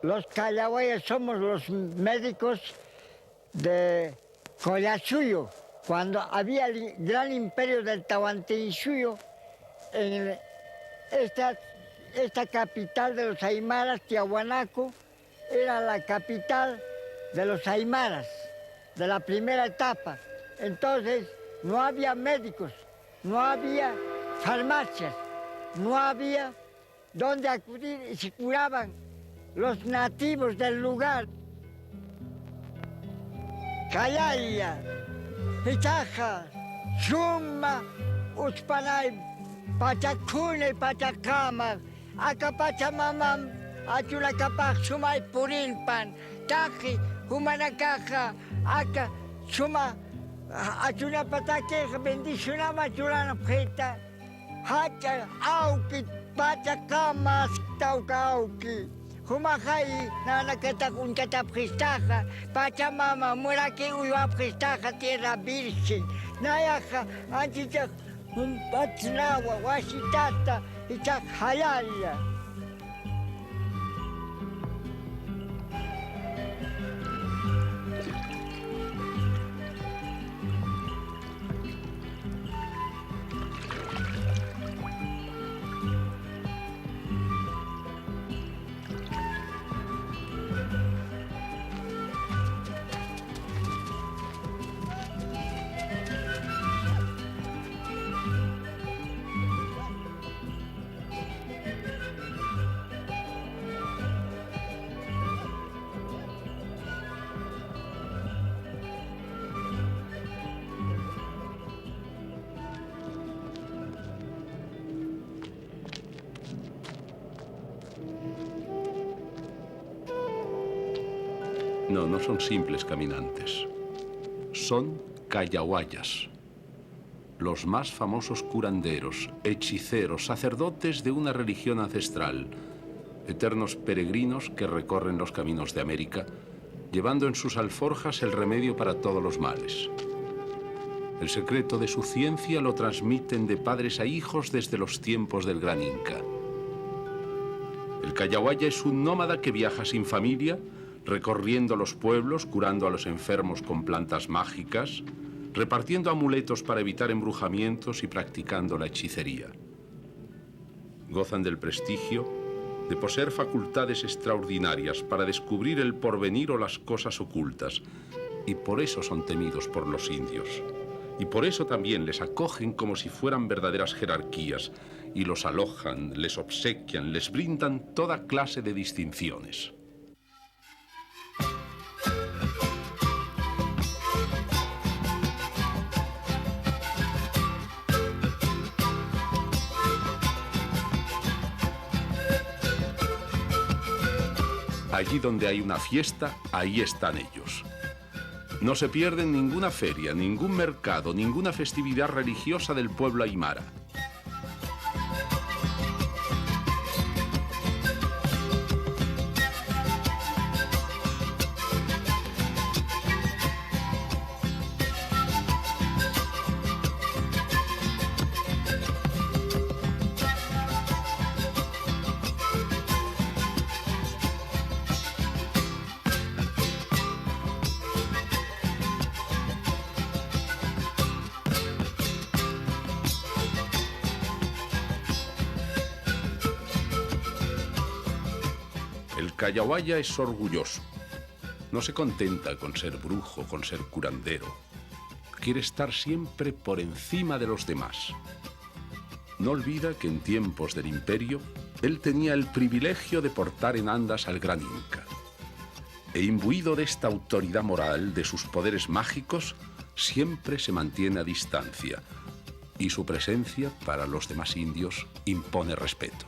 Los callahuayas somos los médicos de Collasuyo. Cuando había el gran imperio del Tahuantinsuyo, en esta capital de los aymaras, Tiahuanaco, era la capital de los aymaras, de la primera etapa. Entonces no había médicos, no había farmacias, no había dónde acudir y se curaban los nativos del lugar. Callaya, Itaja, Suma, Uspanay, Pachacune, Pachacama, Acapachamamam, Achulacapach, Sumay Purilpan, Taji, Humanacaja, Aca, Suma, Achunapataque, Bendicionama, Chulana Preta, Hacha, Auki, Pachacamas, Taucauki. Humajai, Nanaketa Kunkata Pristaja, Pachamama, Muraki Uya Pristaja, Tierra Virgen, Nayaja, Anticha, Patznawa, Washitata, Itak Hayaya. No, no son simples caminantes. Son callahuayas, los más famosos curanderos, hechiceros, sacerdotes de una religión ancestral, eternos peregrinos que recorren los caminos de América, llevando en sus alforjas el remedio para todos los males. El secreto de su ciencia lo transmiten de padres a hijos desde los tiempos del gran Inca. El callahuaya es un nómada que viaja sin familia, recorriendo los pueblos, curando a los enfermos con plantas mágicas, repartiendo amuletos para evitar embrujamientos y practicando la hechicería. Gozan del prestigio de poseer facultades extraordinarias para descubrir el porvenir o las cosas ocultas, y por eso son temidos por los indios. Y por eso también les acogen como si fueran verdaderas jerarquías, y los alojan, les obsequian, les brindan toda clase de distinciones. Allí donde hay una fiesta, ahí están ellos. No se pierden ninguna feria, ningún mercado, ninguna festividad religiosa del pueblo aymara. El callahuaya es orgulloso. No se contenta con ser brujo, con ser curandero. Quiere estar siempre por encima de los demás. No olvida que en tiempos del imperio, él tenía el privilegio de portar en andas al gran Inca. E imbuido de esta autoridad moral, de sus poderes mágicos, siempre se mantiene a distancia. Y su presencia, para los demás indios, impone respeto.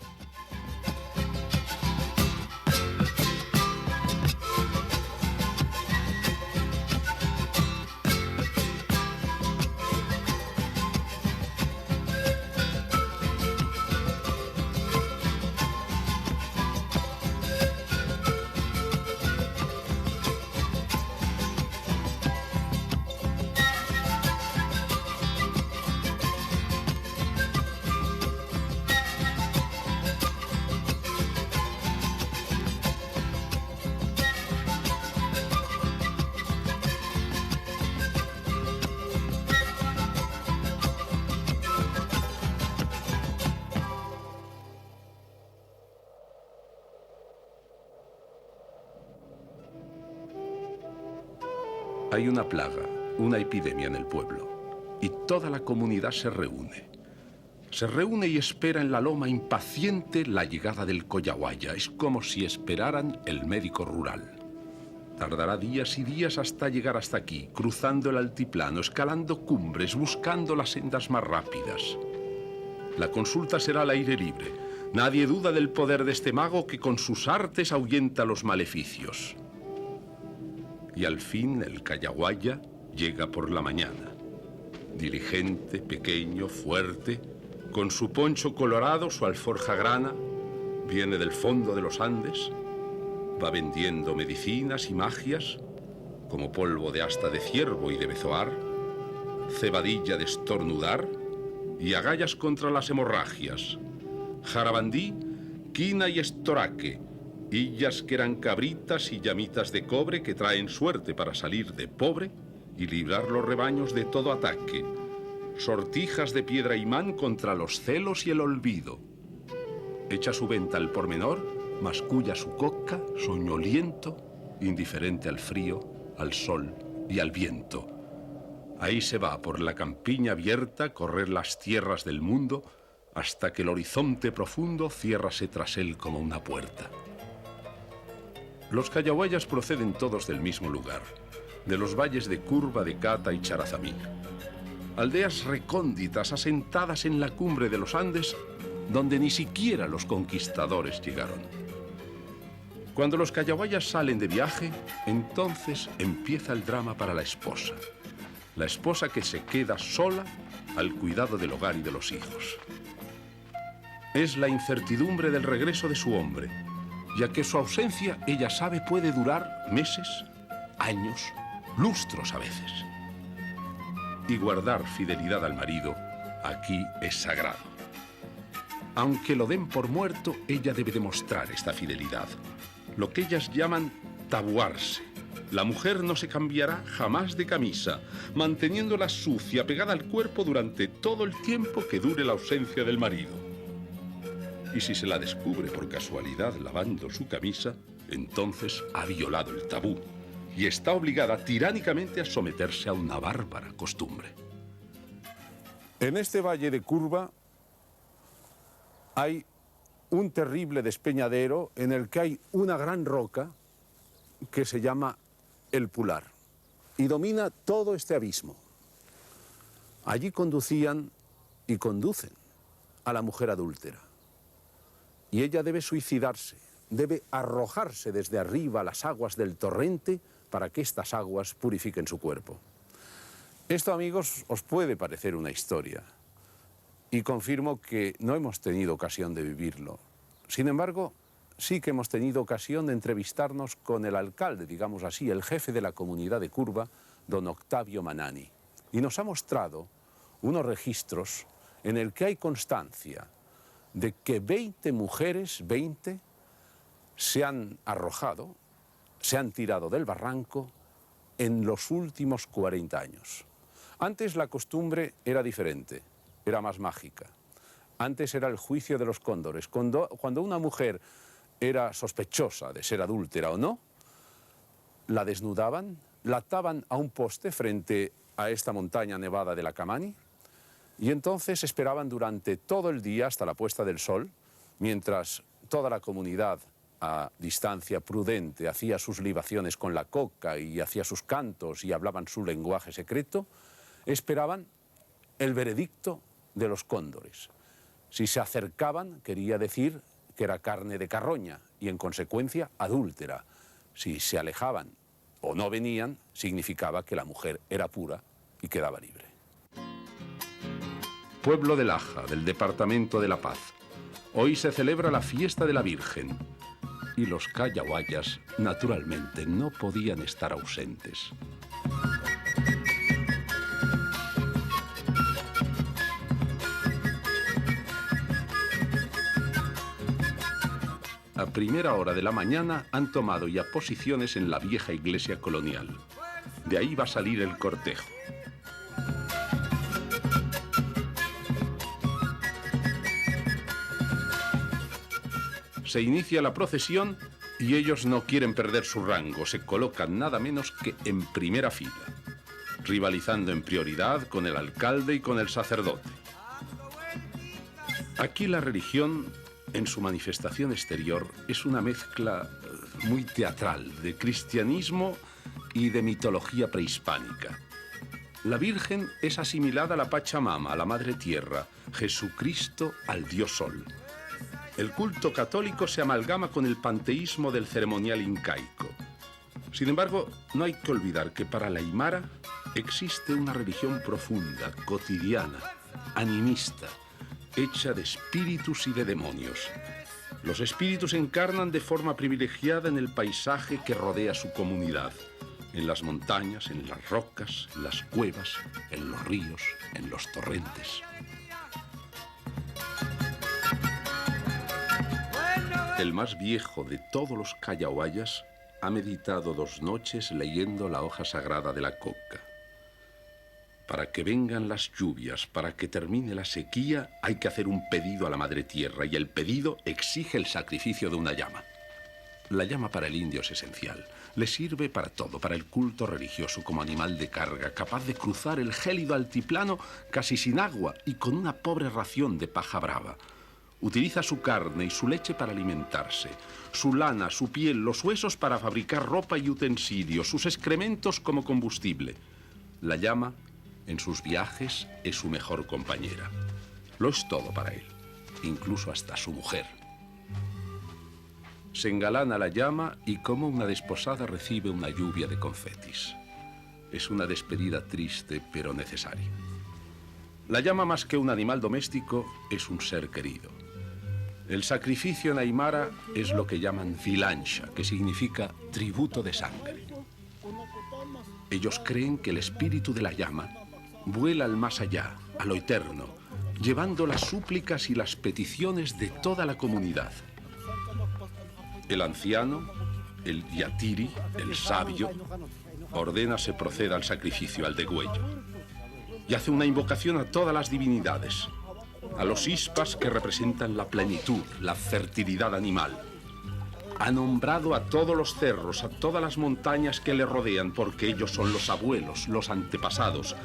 Hay una plaga, una epidemia en el pueblo, y toda la comunidad se reúne. Se reúne y espera en la loma impaciente la llegada del callahuaya. Es como si esperaran el médico rural. Tardará días y días hasta llegar hasta aquí, cruzando el altiplano, escalando cumbres, buscando las sendas más rápidas. La consulta será al aire libre. Nadie duda del poder de este mago que con sus artes ahuyenta los maleficios. Y al fin el callahuaya llega por la mañana. Diligente, pequeño, fuerte, con su poncho colorado, su alforja grana, viene del fondo de los Andes, va vendiendo medicinas y magias, como polvo de asta de ciervo y de bezoar, cebadilla de estornudar y agallas contra las hemorragias, jarabandí, quina y estoraque, hillas que eran cabritas y llamitas de cobre que traen suerte para salir de pobre y librar los rebaños de todo ataque, sortijas de piedra imán contra los celos y el olvido. Echa su venta al pormenor, masculla su coca, soñoliento, indiferente al frío, al sol y al viento. Ahí se va por la campiña abierta, correr las tierras del mundo, hasta que el horizonte profundo ciérrase tras él como una puerta. Los callahuayas proceden todos del mismo lugar, de los valles de Curva, de Cata y Charazamí. Aldeas recónditas asentadas en la cumbre de los Andes, donde ni siquiera los conquistadores llegaron. Cuando los callahuayas salen de viaje, entonces empieza el drama para la esposa que se queda sola al cuidado del hogar y de los hijos. Es la incertidumbre del regreso de su hombre, ya que su ausencia, ella sabe, puede durar meses, años, lustros a veces. Y guardar fidelidad al marido aquí es sagrado. Aunque lo den por muerto, ella debe demostrar esta fidelidad, lo que ellas llaman tabuarse. La mujer no se cambiará jamás de camisa, manteniéndola sucia, pegada al cuerpo durante todo el tiempo que dure la ausencia del marido. Y si se la descubre por casualidad lavando su camisa, entonces ha violado el tabú y está obligada tiránicamente a someterse a una bárbara costumbre. En este valle de Curva hay un terrible despeñadero en el que hay una gran roca que se llama el Pular y domina todo este abismo. Allí conducían y conducen a la mujer adúltera. Y ella debe suicidarse, debe arrojarse desde arriba a las aguas del torrente para que estas aguas purifiquen su cuerpo. Esto, amigos, os puede parecer una historia, y confirmo que no hemos tenido ocasión de vivirlo. Sin embargo, sí que hemos tenido ocasión de entrevistarnos con el alcalde, digamos así, el jefe de la comunidad de Curva, don Octavio Manani, y nos ha mostrado unos registros en el que hay constancia de que 20 mujeres, 20, se han arrojado, se han tirado del barranco en los últimos 40 años. Antes la costumbre era diferente, era más mágica. Antes era el juicio de los cóndores. Cuando una mujer era sospechosa de ser adúltera o no, la desnudaban, la ataban a un poste frente a esta montaña nevada de la Camani, y entonces esperaban durante todo el día hasta la puesta del sol, mientras toda la comunidad a distancia prudente hacía sus libaciones con la coca y hacía sus cantos y hablaban su lenguaje secreto, esperaban el veredicto de los cóndores. Si se acercaban, quería decir que era carne de carroña y en consecuencia adúltera. Si se alejaban o no venían, significaba que la mujer era pura y quedaba libre. Pueblo de Laja, del departamento de La Paz. Hoy se celebra la fiesta de la Virgen y los cayahuayas, naturalmente, no podían estar ausentes. A primera hora de la mañana han tomado ya posiciones en la vieja iglesia colonial. De ahí va a salir el cortejo. Se inicia la procesión y ellos no quieren perder su rango, se colocan nada menos que en primera fila, rivalizando en prioridad con el alcalde y con el sacerdote. Aquí la religión, en su manifestación exterior, es una mezcla muy teatral de cristianismo y de mitología prehispánica. La Virgen es asimilada a la Pachamama, a la Madre Tierra, Jesucristo al Dios Sol. El culto católico se amalgama con el panteísmo del ceremonial incaico. Sin embargo, no hay que olvidar que para la aymara existe una religión profunda, cotidiana, animista, hecha de espíritus y de demonios. Los espíritus encarnan de forma privilegiada en el paisaje que rodea su comunidad, en las montañas, en las rocas, en las cuevas, en los ríos, en los torrentes. El más viejo de todos los cayahuayas ha meditado 2 noches leyendo la hoja sagrada de la coca. Para que vengan las lluvias, para que termine la sequía, hay que hacer un pedido a la Madre Tierra, y el pedido exige el sacrificio de una llama. La llama para el indio es esencial. Le sirve para todo, para el culto religioso, como animal de carga, capaz de cruzar el gélido altiplano casi sin agua y con una pobre ración de paja brava. Utiliza su carne y su leche para alimentarse, su lana, su piel, los huesos para fabricar ropa y utensilios, sus excrementos como combustible. La llama, en sus viajes, es su mejor compañera. Lo es todo para él, incluso hasta su mujer. Se engalana la llama y como una desposada recibe una lluvia de confetis. Es una despedida triste pero necesaria. La llama, más que un animal doméstico, es un ser querido. El sacrificio en aymara es lo que llaman vilancha, que significa tributo de sangre. Ellos creen que el espíritu de la llama vuela al más allá, a lo eterno, llevando las súplicas y las peticiones de toda la comunidad. El anciano, el yatiri, el sabio, ordena se proceda al sacrificio, al degüello, y hace una invocación a todas las divinidades, a los ispas que representan la plenitud, la fertilidad animal. Ha nombrado a todos los cerros, a todas las montañas que le rodean, porque ellos son los abuelos, los antepasados,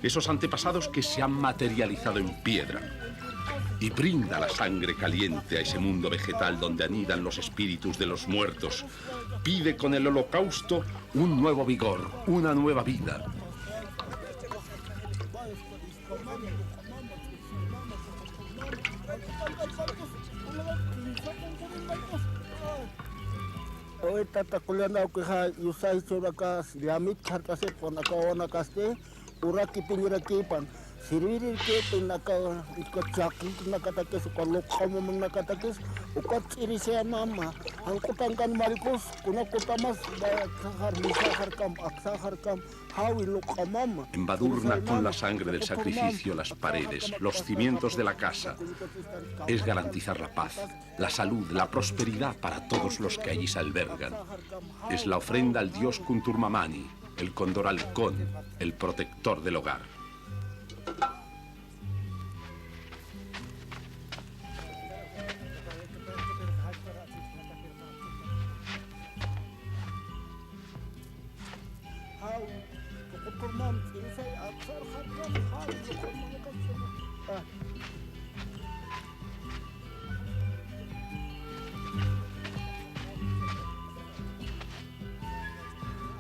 esos antepasados que se han materializado en piedra. Y brinda la sangre caliente a ese mundo vegetal donde anidan los espíritus de los muertos. Pide con el holocausto un nuevo vigor, una nueva vida. ahorita está culiando que yo soy sobre acá de a mí charta se pone acá una caste uraki pingira kipan sirvir que ten acá chaki nakata que su cuando como nakata que ukat iri se mama angkutan kan maricos kuna kutamas sahar kam hawi lukamama. Embadurna con la sangre del sacrificio las paredes, los cimientos de la casa. Es garantizar la paz, la salud, la prosperidad para todos los que allí se albergan. Es la ofrenda al dios Kunturmamani, el cóndor halcón, el protector del hogar.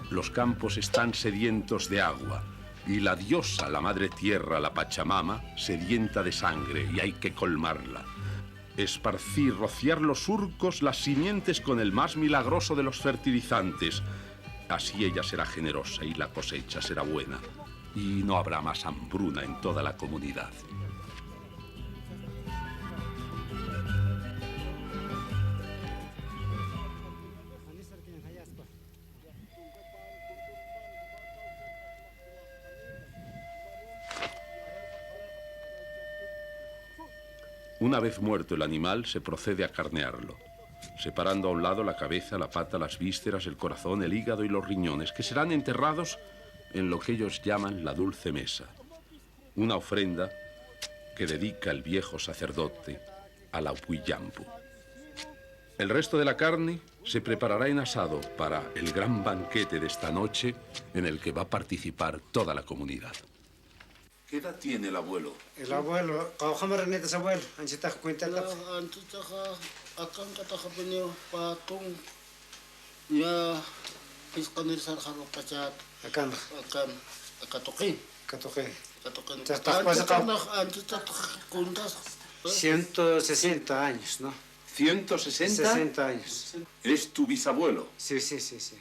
Los campos están sedientos de agua y la diosa, la madre tierra, la Pachamama, sedienta de sangre y hay que colmarla. Esparcir, rociar los surcos, las simientes con el más milagroso de los fertilizantes. Así ella será generosa y la cosecha será buena y no habrá más hambruna en toda la comunidad. Una vez muerto el animal, se procede a carnearlo, separando a un lado la cabeza, la pata, las vísceras, el corazón, el hígado y los riñones, que serán enterrados en lo que ellos llaman la dulce mesa, una ofrenda que dedica el viejo sacerdote a la Huillampu. El resto de la carne se preparará en asado para el gran banquete de esta noche en el que va a participar toda la comunidad. ¿Qué edad tiene el abuelo? El abuelo, ¿cómo es abuelo? ¿Antes te cuenta? Antes acá kata penyo patung ya piskanir sarjano kacat Akan, akatokin. katoke. Antes kuntas 160 años, ¿no? ¿160? 60 años. ¿Es tu bisabuelo? Sí, sí, sí, sí.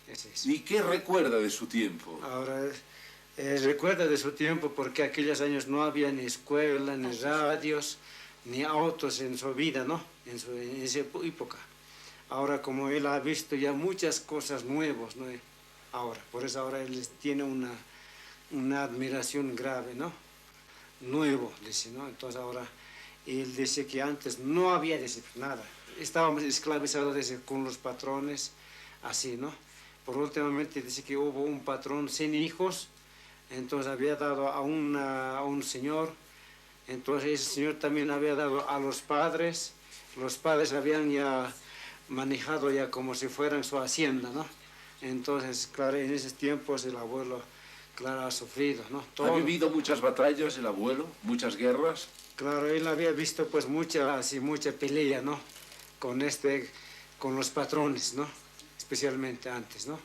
Ese es. ¿Y qué recuerda de su tiempo? Ahora, recuerda de su tiempo porque aquellos años no había ni escuela, ni radios, ni autos en su vida, ¿no? En esa época. Ahora, como él ha visto ya muchas cosas nuevas, ¿no? Ahora, por eso ahora él tiene una admiración grave, ¿no? Nuevo, dice, ¿no? Entonces ahora él dice que antes no había nada. Estábamos esclavizados con los patrones, así, ¿no? Por últimamente dice que hubo un patrón sin hijos, entonces había dado a un señor, entonces ese señor también había dado a los padres habían ya manejado ya como si fueran su hacienda, ¿no? Entonces, claro, en esos tiempos el abuelo, claro, ha sufrido, ¿no? Todo. ¿Ha vivido muchas batallas el abuelo? ¿Muchas guerras? Claro, él había visto pues mucha pelea, ¿no? Con los patrones, ¿no? Especialmente antes, ¿no?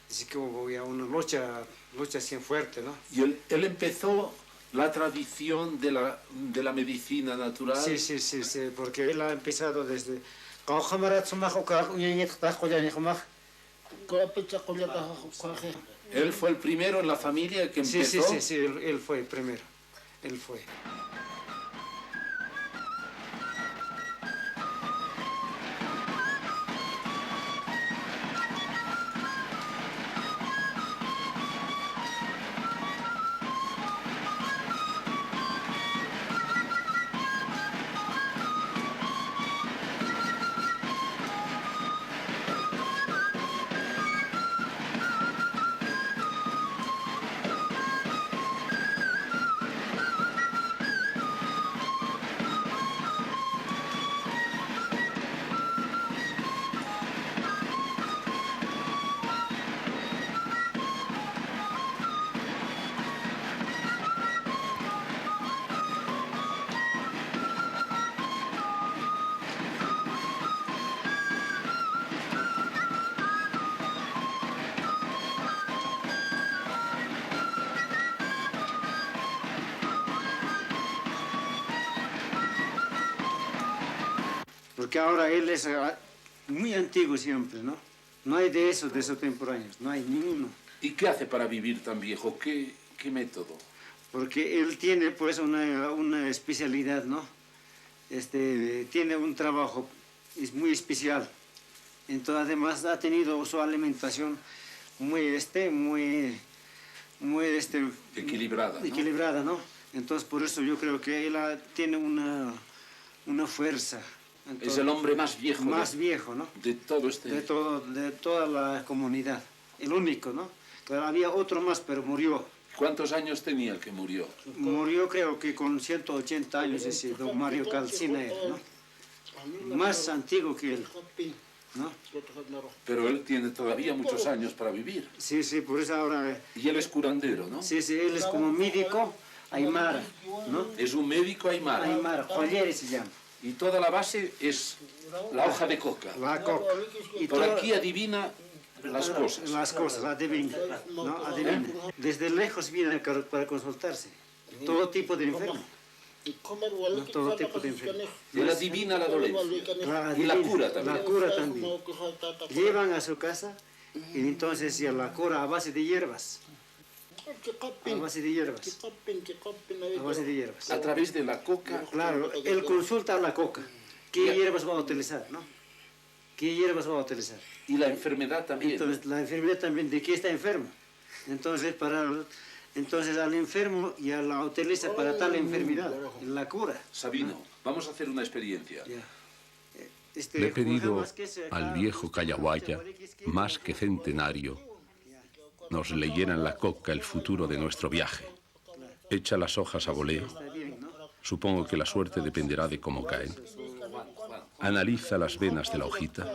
Así que hubo ya una lucha así fuerte, ¿no? ¿Y él empezó la tradición de la medicina natural? Sí, porque él ha empezado desde... ¿Él fue el primero en la familia que empezó? Sí, él fue el primero, él fue. Porque ahora él es muy antiguo siempre, ¿no? No hay de esos temporáneos, no hay ninguno. ¿Y qué hace para vivir tan viejo? ¿Qué método? Porque él tiene pues una especialidad, ¿no? Tiene un trabajo muy especial. Entonces además ha tenido su alimentación muy equilibrada, ¿no? Equilibrada, ¿no? Entonces por eso yo creo que él tiene una fuerza. Entonces, es el hombre más viejo. Viejo, ¿no? De todo de toda la comunidad. El único, ¿no? Claro, había otro más, pero murió. ¿Cuántos años tenía el que murió? Murió creo que con 180 años ese don Mario Calcina era, ¿no? Más antiguo que él, ¿no? Pero él tiene todavía muchos años para vivir. Sí, por eso ahora... Y él es curandero, ¿no? Sí, él es como médico aymara, ¿no? Es un médico aymara. Aymara, joyere se llama. Y toda la base es la hoja de coca. La coca. Y por aquí adivina las cosas. Las cosas, adivina, ¿no? Adivina. Desde lejos viene para consultarse. Todo tipo de enfermos. No, todo tipo de enfermos. Él adivina la dolencia. Y la cura también. La cura también. Llevan a su casa y entonces ya la cura a base de hierbas. A base de hierbas. A base de hierbas. A través de la coca. Claro, él consulta a la coca. ¿Qué hierbas va a utilizar, no? ¿Qué hierbas va a utilizar? Y la enfermedad también. Entonces, la enfermedad también, ¿de qué está enfermo? Entonces, al enfermo ya la utiliza para tal enfermedad, la cura. Sabino, vamos a hacer una experiencia. Le he pedido al viejo Cayahuaya, más que centenario, nos leyeran la coca el futuro de nuestro viaje. Echa las hojas a voleo. Supongo que la suerte dependerá de cómo caen. Analiza las venas de la hojita.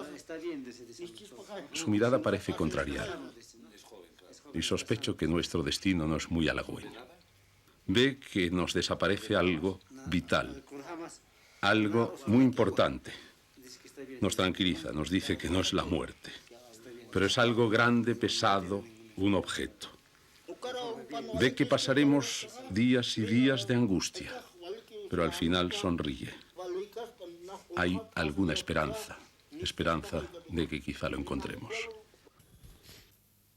Su mirada parece contrariada. Y sospecho que nuestro destino no es muy halagüeño. Ve que nos desaparece algo vital, algo muy importante. Nos tranquiliza, nos dice que no es la muerte, pero es algo grande, pesado, un objeto. Ve que pasaremos días y días de angustia, pero al final sonríe. Hay alguna esperanza de que quizá lo encontremos.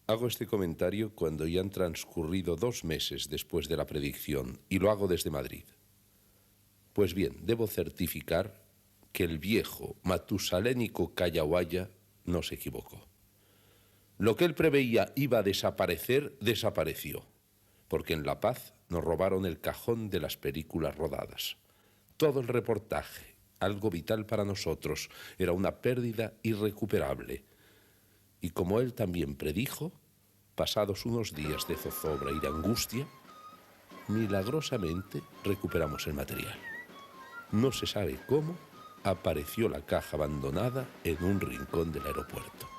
Hago este comentario cuando ya han transcurrido 2 meses después de la predicción y lo hago desde Madrid. Pues bien, debo certificar que el viejo matusalénico Cayahuaya no se equivocó. Lo que él preveía iba a desaparecer, desapareció, porque en La Paz nos robaron el cajón de las películas rodadas. Todo el reportaje, algo vital para nosotros, era una pérdida irrecuperable. Y como él también predijo, pasados unos días de zozobra y de angustia, milagrosamente recuperamos el material. No se sabe cómo apareció la caja abandonada en un rincón del aeropuerto.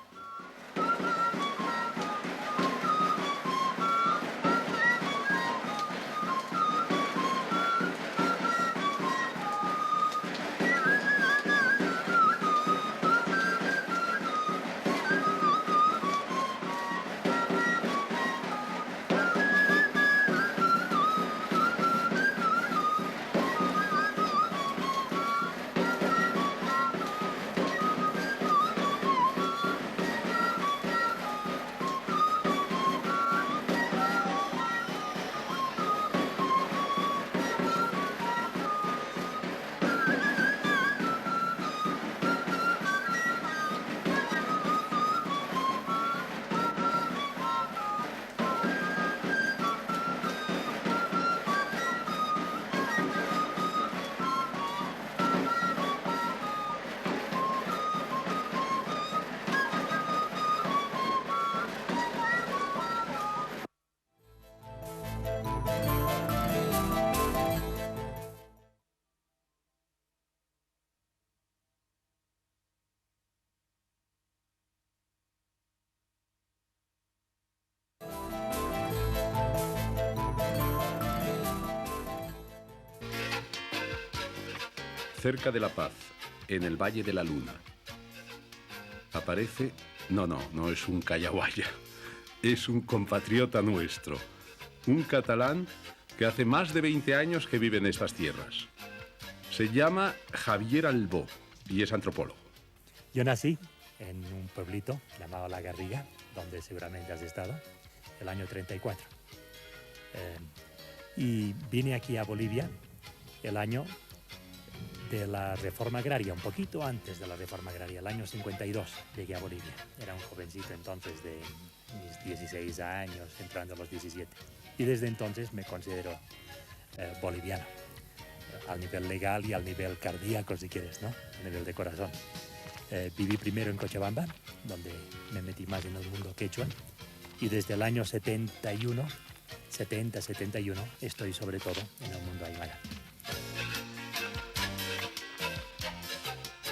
Cerca de La Paz, en el Valle de la Luna, aparece... No es un Cayahuaya. Es un compatriota nuestro. Un catalán que hace más de 20 años que vive en estas tierras. Se llama Javier Albó y es antropólogo. Yo nací en un pueblito llamado La Garriga, donde seguramente has estado, el año 34. Y vine aquí a Bolivia el año de la reforma agraria, un poquito antes de la reforma agraria, el año 52 llegué a Bolivia. Era un jovencito entonces de mis 16 años, entrando a los 17. Y desde entonces me considero boliviano, al nivel legal y al nivel cardíaco, si quieres, ¿no? A nivel de corazón. Viví primero en Cochabamba, donde me metí más en el mundo quechua, y desde el año 71 estoy sobre todo en el mundo aymara.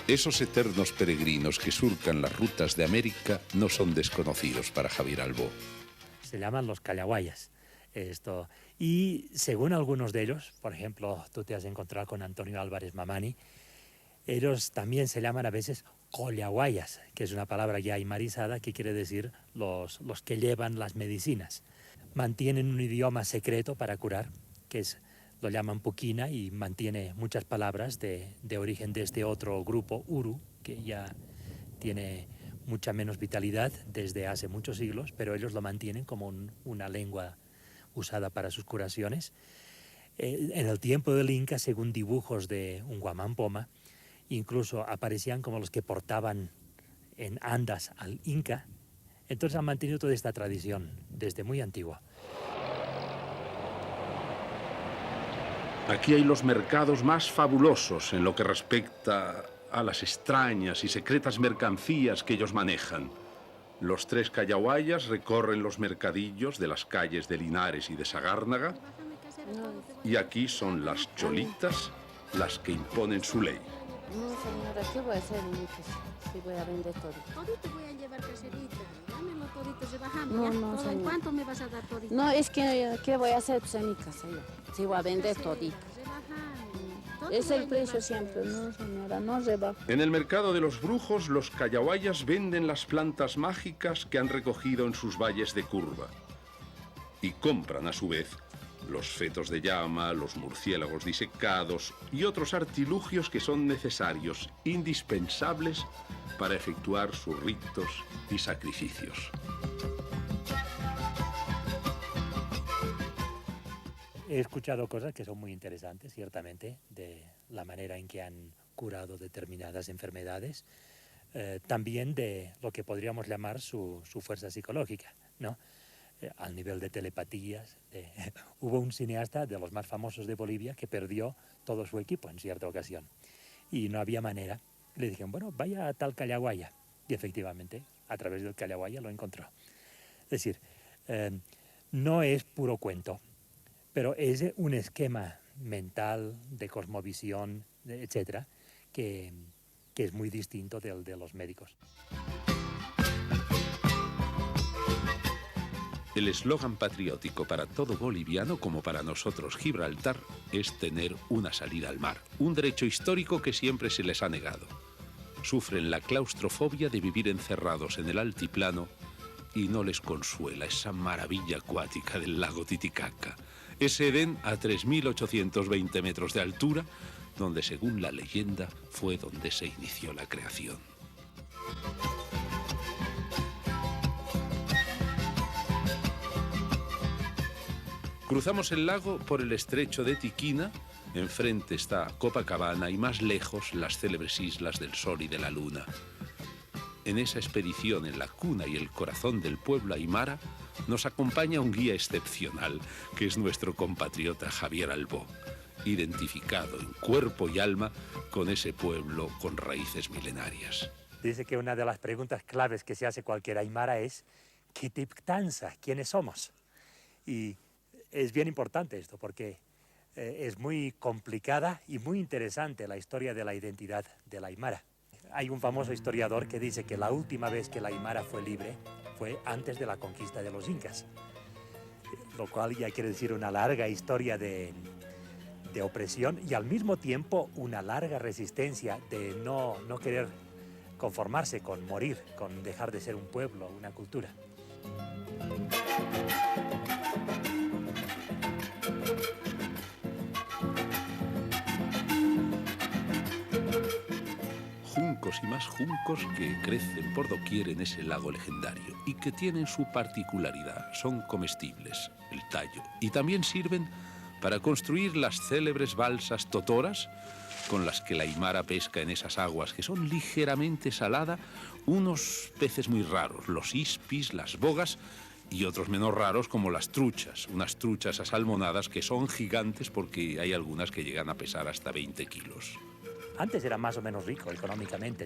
Esos eternos peregrinos que surcan las rutas de América no son desconocidos para Javier Albó. Se llaman los callahuayas. Y según algunos de ellos, por ejemplo, tú te has encontrado con Antonio Álvarez Mamani, ellos también se llaman a veces collahuayas, que es una palabra ya aymarizada que quiere decir los que llevan las medicinas. Mantienen un idioma secreto para curar, lo llaman puquina, y mantiene muchas palabras de origen de este otro grupo, Uru, que ya tiene mucha menos vitalidad desde hace muchos siglos, pero ellos lo mantienen como una lengua usada para sus curaciones. En el tiempo del Inca, según dibujos de un Guamán Poma, incluso aparecían como los que portaban en andas al Inca. Entonces han mantenido toda esta tradición desde muy antigua. Aquí hay los mercados más fabulosos en lo que respecta a las extrañas y secretas mercancías que ellos manejan. Los tres callahuayas recorren los mercadillos de las calles de Linares y de Sagárnaga, y aquí son las cholitas las que imponen su ley. No, señora, ¿qué voy a hacer, si voy a vender todo? Todito voy a llevar, caserita. Dámelo todito, rebajame. No, ¿ya? no, ¿En señora. cuánto me vas a dar todito? No, es que, ¿qué voy a hacer pues, en mi casa yo? Si voy a vender todito. Rebajame. Es el precio siempre, no, señora, no rebajo. En el mercado de los brujos, los callahuayas venden las plantas mágicas que han recogido en sus valles de curva. Y compran, a su vez, los fetos de llama, los murciélagos disecados y otros artilugios que son necesarios, indispensables para efectuar sus ritos y sacrificios. He escuchado cosas que son muy interesantes, ciertamente, de la manera en que han curado determinadas enfermedades, también de lo que podríamos llamar su fuerza psicológica, ¿no? Al nivel de telepatías. Hubo un cineasta de los más famosos de Bolivia que perdió todo su equipo en cierta ocasión y no había manera. Le dijeron, bueno, vaya a tal callahuaya, y efectivamente, a través del callahuaya lo encontró. Es decir, no es puro cuento, pero es un esquema mental, de cosmovisión, etcétera, que es muy distinto del de los médicos. El eslogan patriótico para todo boliviano, como para nosotros Gibraltar, es tener una salida al mar, un derecho histórico que siempre se les ha negado. Sufren la claustrofobia de vivir encerrados en el altiplano y no les consuela esa maravilla acuática del lago Titicaca, ese Edén a 3.820 metros de altura, donde según la leyenda fue donde se inició la creación. Cruzamos el lago por el estrecho de Tiquina, enfrente está Copacabana y más lejos las célebres islas del Sol y de la Luna. En esa expedición en la cuna y el corazón del pueblo aymara nos acompaña un guía excepcional, que es nuestro compatriota Javier Albó, identificado en cuerpo y alma con ese pueblo con raíces milenarias. Dice que una de las preguntas claves que se hace cualquier aymara es ¿qué tiptanza? ¿Quiénes somos? Y es bien importante esto porque es muy complicada y muy interesante la historia de la identidad del aymara. Hay un famoso historiador que dice que la última vez que la aymara fue libre fue antes de la conquista de los incas, lo cual ya quiere decir una larga historia de opresión y al mismo tiempo una larga resistencia de no querer conformarse con morir, con dejar de ser un pueblo, una cultura. Junco juncos y más juncos que crecen por doquier en ese lago legendario y que tienen su particularidad. Son comestibles, el tallo, y también sirven para construir las célebres balsas totoras con las que la aymara pesca en esas aguas que son ligeramente saladas unos peces muy raros, los ispis, las bogas y otros menos raros como las truchas, unas truchas asalmonadas que son gigantes porque hay algunas que llegan a pesar hasta 20 kilos. Antes era más o menos rico económicamente,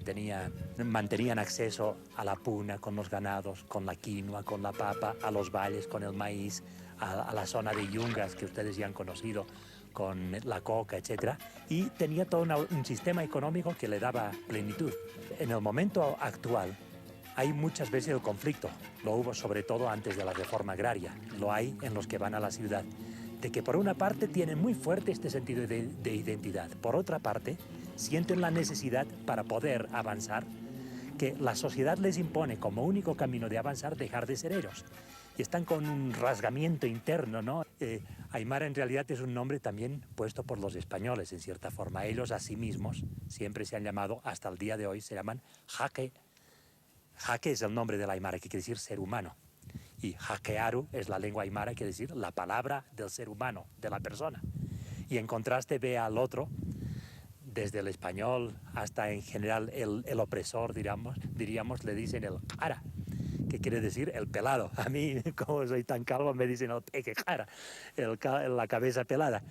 mantenían acceso a la puna con los ganados, con la quinoa, con la papa, a los valles con el maíz, a la zona de yungas que ustedes ya han conocido, con la coca, etc. Y tenía todo un sistema económico que le daba plenitud. En el momento actual hay muchas veces el conflicto, lo hubo sobre todo antes de la reforma agraria, lo hay en los que van a la ciudad, de que por una parte tienen muy fuerte este sentido de identidad, por otra parte sienten la necesidad para poder avanzar, que la sociedad les impone como único camino de avanzar dejar de ser ellos. Y están con un rasgamiento interno, ¿no? Aymara en realidad es un nombre también puesto por los españoles, en cierta forma. Ellos a sí mismos siempre se han llamado, hasta el día de hoy, se llaman Jaque. Jaque es el nombre del aymara, que quiere decir ser humano. Y Jaquearu es la lengua aymara, quiere decir la palabra del ser humano, de la persona. Y en contraste ve al otro, desde el español hasta en general el opresor, diríamos, le dicen el cara, que quiere decir el pelado. A mí, como soy tan calvo, me dicen el peque cara, la cabeza pelada.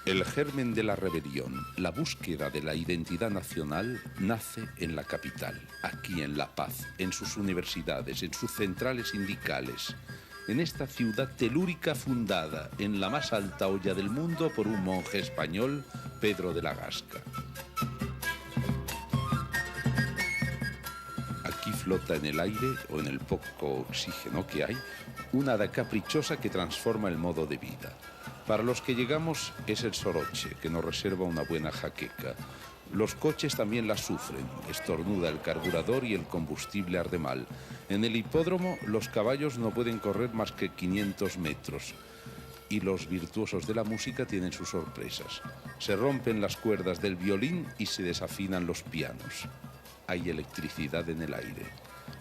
El germen de la rebelión, la búsqueda de la identidad nacional, nace en la capital, aquí en La Paz, en sus universidades, en sus centrales sindicales, en esta ciudad telúrica fundada en la más alta olla del mundo por un monje español, Pedro de la Gasca. Aquí flota en el aire, o en el poco oxígeno que hay, una hada caprichosa que transforma el modo de vida. Para los que llegamos es el soroche, que nos reserva una buena jaqueca. Los coches también la sufren, estornuda el carburador y el combustible arde mal. En el hipódromo los caballos no pueden correr más que 500 metros. Y los virtuosos de la música tienen sus sorpresas. Se rompen las cuerdas del violín y se desafinan los pianos. Hay electricidad en el aire.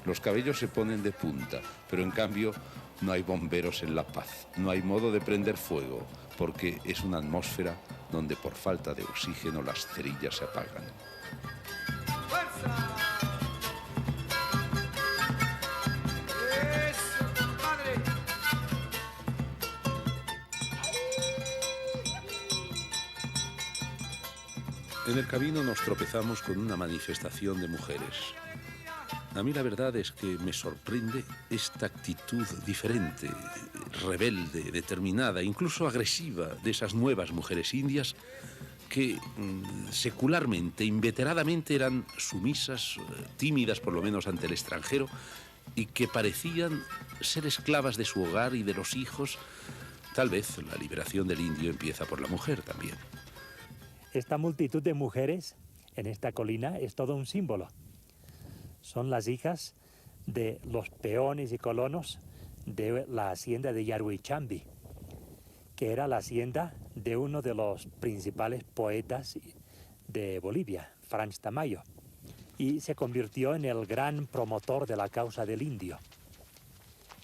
Los cabellos se ponen de punta, pero en cambio no hay bomberos en La Paz, no hay modo de prender fuego, porque es una atmósfera donde por falta de oxígeno las cerillas se apagan. ¡Fuerza! ¡Eso, compadre! En el camino nos tropezamos con una manifestación de mujeres. A mí la verdad es que me sorprende esta actitud diferente, rebelde, determinada, incluso agresiva de esas nuevas mujeres indias que secularmente, inveteradamente eran sumisas, tímidas por lo menos ante el extranjero y que parecían ser esclavas de su hogar y de los hijos. Tal vez la liberación del indio empieza por la mujer también. Esta multitud de mujeres en esta colina es todo un símbolo. Son las hijas de los peones y colonos de la hacienda de Yaruichambi, que era la hacienda de uno de los principales poetas de Bolivia, Franz Tamayo, y se convirtió en el gran promotor de la causa del indio.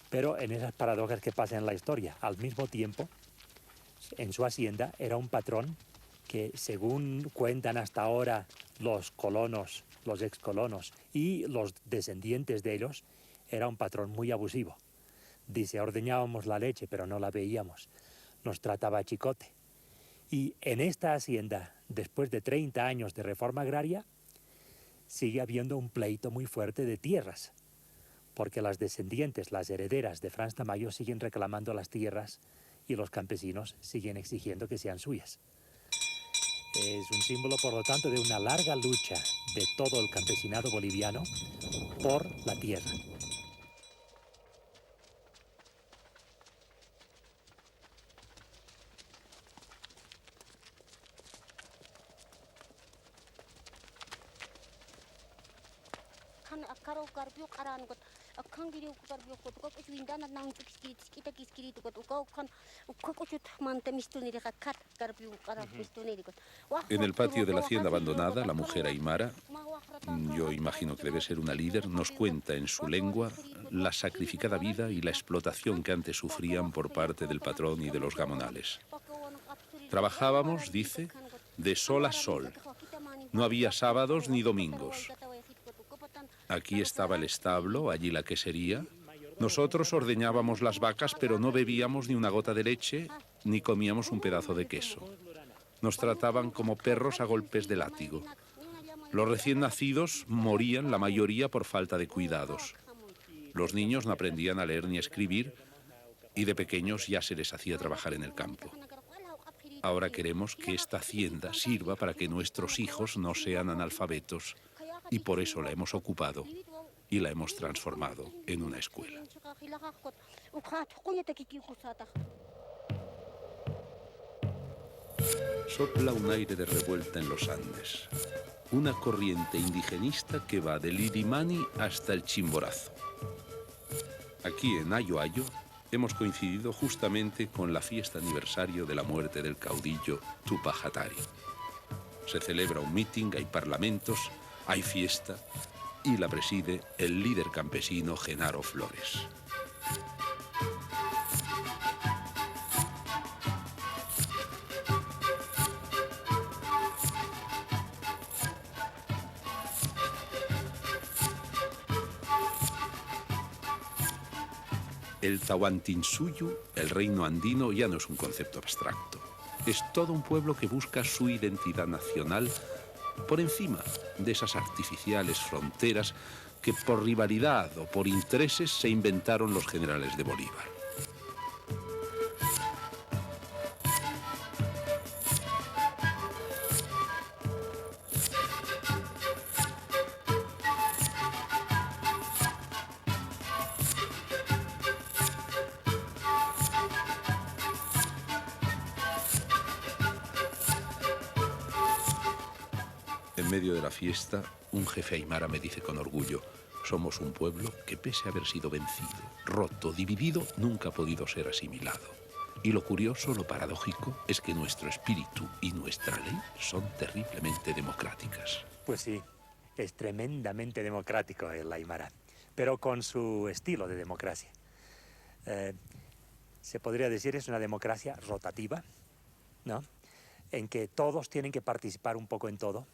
Pero en esas paradojas que pasan en la historia, al mismo tiempo, en su hacienda era un patrón que, según cuentan hasta ahora los colonos, los excolonos y los descendientes de ellos, era un patrón muy abusivo. Dice, ordeñábamos la leche, pero no la veíamos. Nos trataba a chicote. Y en esta hacienda, después de 30 años de reforma agraria, sigue habiendo un pleito muy fuerte de tierras, porque las descendientes, las herederas de Franz Tamayo siguen reclamando las tierras y los campesinos siguen exigiendo que sean suyas. Es un símbolo, por lo tanto, de una larga lucha de todo el campesinado boliviano por la tierra. En el patio de la hacienda abandonada, la mujer aymara, yo imagino que debe ser una líder, nos cuenta en su lengua la sacrificada vida y la explotación que antes sufrían por parte del patrón y de los gamonales. Trabajábamos, dice, de sol a sol. No había sábados ni domingos. Aquí estaba el establo, allí la quesería. Nosotros ordeñábamos las vacas, pero no bebíamos ni una gota de leche, ni comíamos un pedazo de queso. Nos trataban como perros a golpes de látigo. Los recién nacidos morían, la mayoría, por falta de cuidados. Los niños no aprendían a leer ni a escribir, y de pequeños ya se les hacía trabajar en el campo. Ahora queremos que esta hacienda sirva para que nuestros hijos no sean analfabetos, y por eso la hemos ocupado y la hemos transformado en una escuela. Sopla un aire de revuelta en los Andes, una corriente indigenista que va del Illimani hasta el Chimborazo. Aquí en Ayo Ayo hemos coincidido justamente con la fiesta aniversario de la muerte del caudillo Tupac Atari. Se celebra un meeting, hay parlamentos, hay fiesta y la preside el líder campesino Genaro Flores. El Tahuantinsuyo, el reino andino, ya no es un concepto abstracto. Es todo un pueblo que busca su identidad nacional por encima de esas artificiales fronteras que por rivalidad o por intereses se inventaron los generales de Bolívar. En medio de la fiesta, un jefe aymara me dice con orgullo: somos un pueblo que, pese a haber sido vencido, roto, dividido, nunca ha podido ser asimilado. Y lo curioso, lo paradójico, es que nuestro espíritu y nuestra ley son terriblemente democráticas. Pues sí, es tremendamente democrático el aymara, pero con su estilo de democracia. Se podría decir es una democracia rotativa, ¿no? En que todos tienen que participar un poco en todo.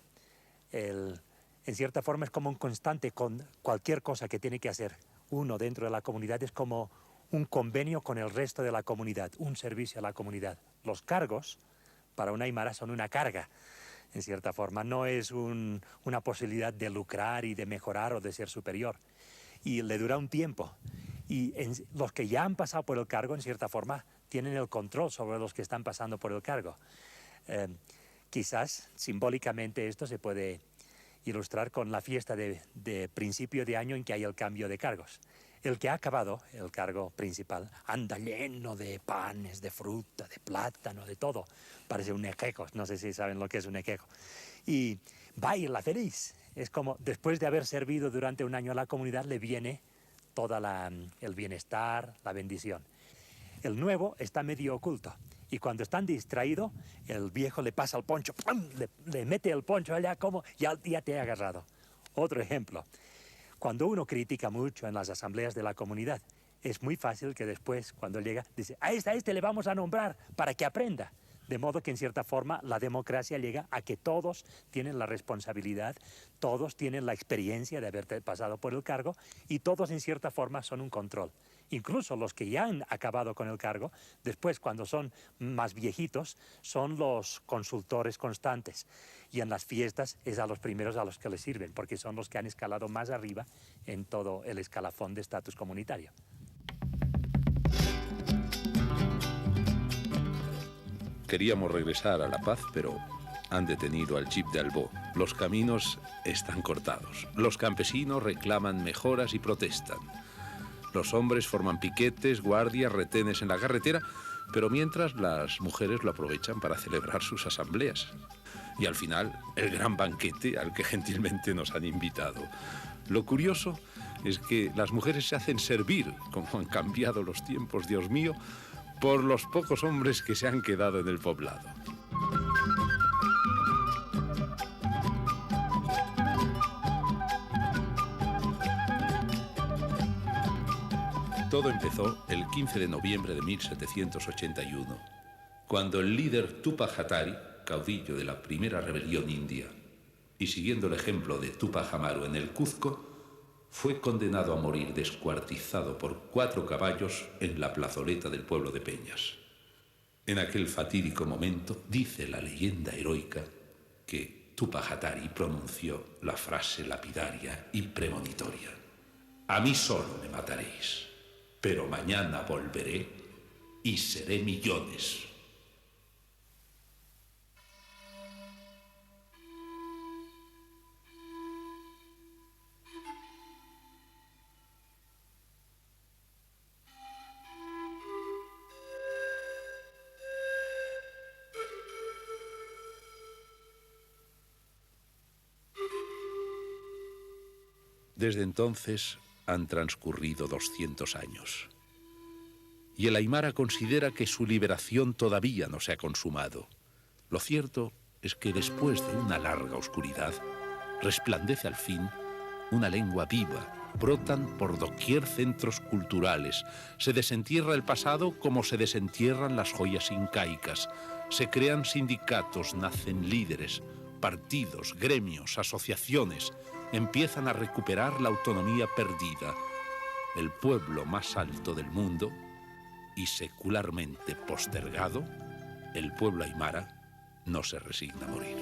En cierta forma es como un constante con cualquier cosa que tiene que hacer uno dentro de la comunidad, es como un convenio con el resto de la comunidad, un servicio a la comunidad. Los cargos para un aymara son una carga, en cierta forma, no es una posibilidad de lucrar y de mejorar o de ser superior. Y le dura un tiempo. Y los que ya han pasado por el cargo, en cierta forma, tienen el control sobre los que están pasando por el cargo. Quizás simbólicamente esto se puede ilustrar con la fiesta de principio de año en que hay el cambio de cargos. El que ha acabado el cargo principal anda lleno de panes, de fruta, de plátano, de todo. Parece un equeco, no sé si saben lo que es un equeco. Y baila feliz. Es como después de haber servido durante un año a la comunidad le viene todo el bienestar, la bendición. El nuevo está medio oculto. Y cuando están distraídos, el viejo le pasa el poncho, ¡pum! Le mete el poncho allá como, ya te he agarrado. Otro ejemplo, cuando uno critica mucho en las asambleas de la comunidad, es muy fácil que después, cuando llega, dice, a este le vamos a nombrar para que aprenda. De modo que, en cierta forma, la democracia llega a que todos tienen la responsabilidad, todos tienen la experiencia de haber pasado por el cargo y todos, en cierta forma, son un control. Incluso los que ya han acabado con el cargo, después, cuando son más viejitos, son los consultores constantes. Y en las fiestas es a los primeros a los que les sirven, porque son los que han escalado más arriba en todo el escalafón de estatus comunitario. Queríamos regresar a La Paz, pero han detenido al jeep de Albó. Los caminos están cortados. Los campesinos reclaman mejoras y protestan. Los hombres forman piquetes, guardias, retenes en la carretera, pero mientras las mujeres lo aprovechan para celebrar sus asambleas. Y al final, el gran banquete al que gentilmente nos han invitado. Lo curioso es que las mujeres se hacen servir, como han cambiado los tiempos, Dios mío, por los pocos hombres que se han quedado en el poblado. Todo empezó el 15 de noviembre de 1781, cuando el líder Tupac Hatari, caudillo de la primera rebelión india, y siguiendo el ejemplo de Tupac Amaru en el Cuzco, fue condenado a morir descuartizado por 4 caballos en la plazoleta del pueblo de Peñas. En aquel fatídico momento, dice la leyenda heroica, que Tupac Hatari pronunció la frase lapidaria y premonitoria: «A mí solo me mataréis, pero mañana volveré y seré millones». Desde entonces han transcurrido 200 años. Y el Aymara considera que su liberación todavía no se ha consumado. Lo cierto es que después de una larga oscuridad, resplandece al fin una lengua viva. Brotan por doquier centros culturales. Se desentierra el pasado como se desentierran las joyas incaicas. Se crean sindicatos, nacen líderes, partidos, gremios, asociaciones. Empiezan a recuperar la autonomía perdida. El pueblo más alto del mundo y secularmente postergado, el pueblo aymara, no se resigna a morir.